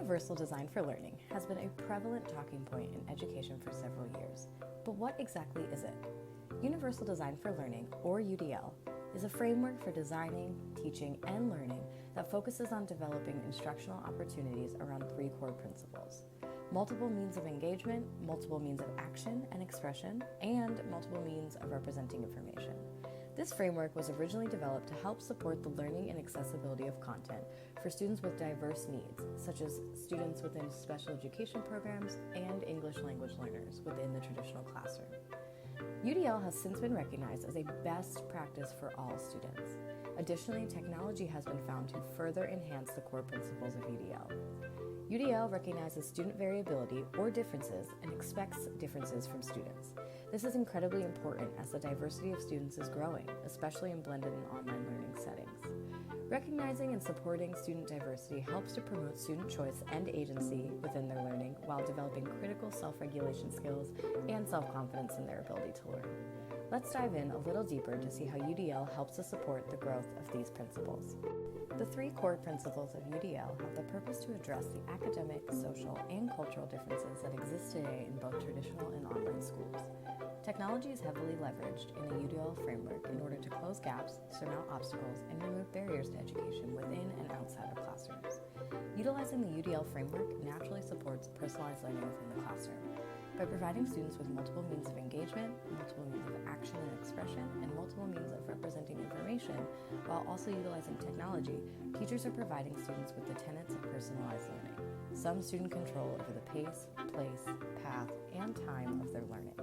Universal Design for Learning has been a prevalent talking point in education for several years. But what exactly is it? Universal Design for Learning, or UDL, is a framework for designing, teaching, and learning that focuses on developing instructional opportunities around three core principles: multiple means of engagement, multiple means of action and expression, and multiple means of representing information. This framework was originally developed to help support the learning and accessibility of content for students with diverse needs, such as students within special education programs and English language learners within the traditional classroom. UDL has since been recognized as a best practice for all students. Additionally, technology has been found to further enhance the core principles of UDL. UDL recognizes student variability or differences and expects differences from students. This is incredibly important as the diversity of students is growing, especially in blended and online learning settings. Recognizing and supporting student diversity helps to promote student choice and agency within their learning while developing critical self-regulation skills and self-confidence in their ability to learn. Let's dive in a little deeper to see how UDL helps to support the growth of these principles. The three core principles of UDL have the purpose to address the academic, social, and cultural differences that exist today in both traditional and online schools. Technology is heavily leveraged in the UDL framework in order to close gaps, surmount obstacles, and remove barriers to education within and outside of classrooms. Utilizing the UDL framework naturally supports personalized learning within the classroom. By providing students with multiple means of engagement, multiple means of action and expression, and multiple means of representing information, while also utilizing technology, teachers are providing students with the tenets of personalized learning, some student control over the pace, place, path, and time of their learning.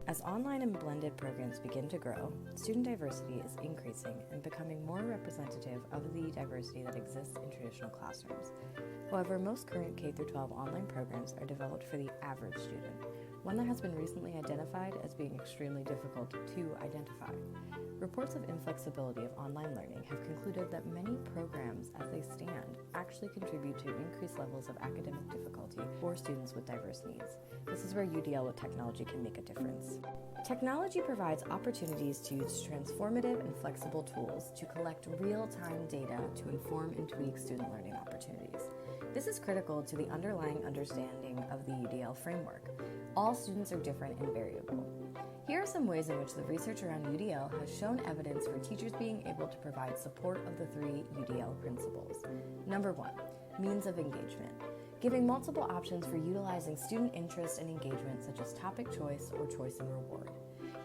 As online and blended programs begin to grow, student diversity is increasing and becoming more representative of the diversity that exists in traditional classrooms. However, most current K-12 online programs are developed for the average student, one that has been recently identified as being extremely difficult to identify. Reports of inflexibility of online learning have concluded that many programs, as they stand, actually contribute to increased levels of academic difficulty for students with diverse needs. This is where UDL with technology can make a difference. Technology provides opportunities to use transformative and flexible tools to collect real-time data to inform and tweak student learning opportunities. This is critical to the underlying understanding of the UDL framework. All students are different and variable. Here are some ways in which the research around UDL has shown evidence for teachers being able to provide support of the three UDL principles. Number 1, means of engagement. Giving multiple options for utilizing student interest and engagement, such as topic choice or choice and reward.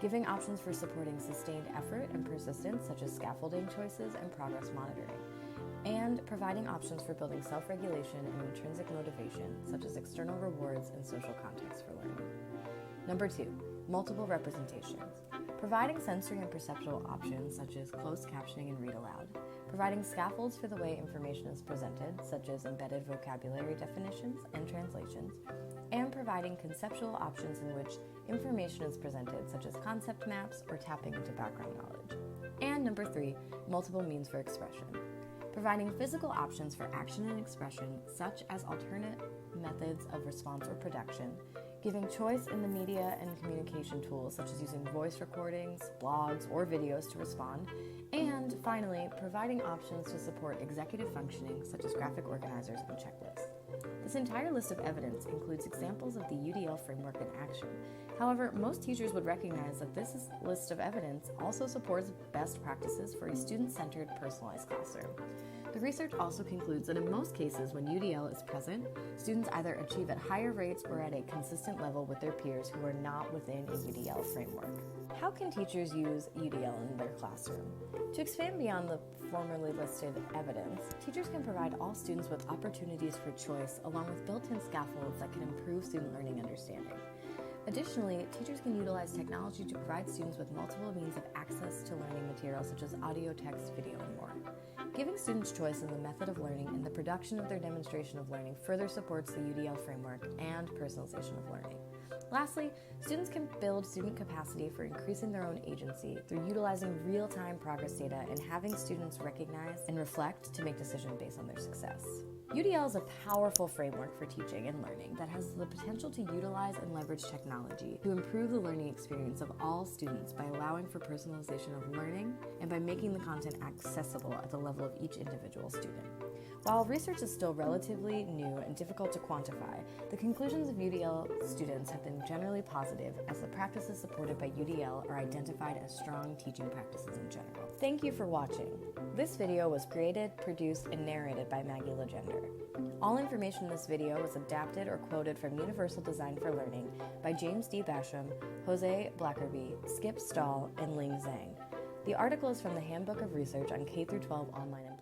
Giving options for supporting sustained effort and persistence, such as scaffolding choices and progress monitoring. And providing options for building self-regulation and intrinsic motivation, such as external rewards and social context for learning. Number 2, multiple representations. Providing sensory and perceptual options, such as closed captioning and read aloud. Providing scaffolds for the way information is presented, such as embedded vocabulary definitions and translations. And providing conceptual options in which information is presented, such as concept maps or tapping into background knowledge. And number 3, multiple means for expression. Providing physical options for action and expression, such as alternate methods of response or production, giving choice in the media and communication tools, such as using voice recordings, blogs, or videos to respond, and finally, providing options to support executive functioning, such as graphic organizers and checklists. This entire list of evidence includes examples of the UDL framework in action. However, most teachers would recognize that this list of evidence also supports best practices for a student-centered, personalized classroom. The research also concludes that in most cases when UDL is present, students either achieve at higher rates or at a consistent level with their peers who are not within a UDL framework. How can teachers use UDL in their classroom? To expand beyond the formerly listed evidence, teachers can provide all students with opportunities for choice along with built-in scaffolds that can improve student learning understanding. Additionally, teachers can utilize technology to provide students with multiple means of access to learning materials such as audio, text, video, and more. Giving students choice in the method of learning and the production of their demonstration of learning further supports the UDL framework and personalization of learning. Lastly, students can build student capacity for increasing their own agency through utilizing real-time progress data and having students recognize and reflect to make decisions based on their success. UDL is a powerful framework for teaching and learning that has the potential to utilize and leverage technology to improve the learning experience of all students by allowing for personalization of learning and by making the content accessible at the level of each individual student. While research is still relatively new and difficult to quantify, the conclusions of UDL students have been generally positive, as the practices supported by UDL are identified as strong teaching practices in general. Thank you for watching. This video was created, produced, and narrated by Maggie Legender. All information in this video was adapted or quoted from Universal Design for Learning by James D. Basham, Jose Blackerby, Skip Stahl, and Ling Zhang. The article is from the Handbook of Research on K-12 Online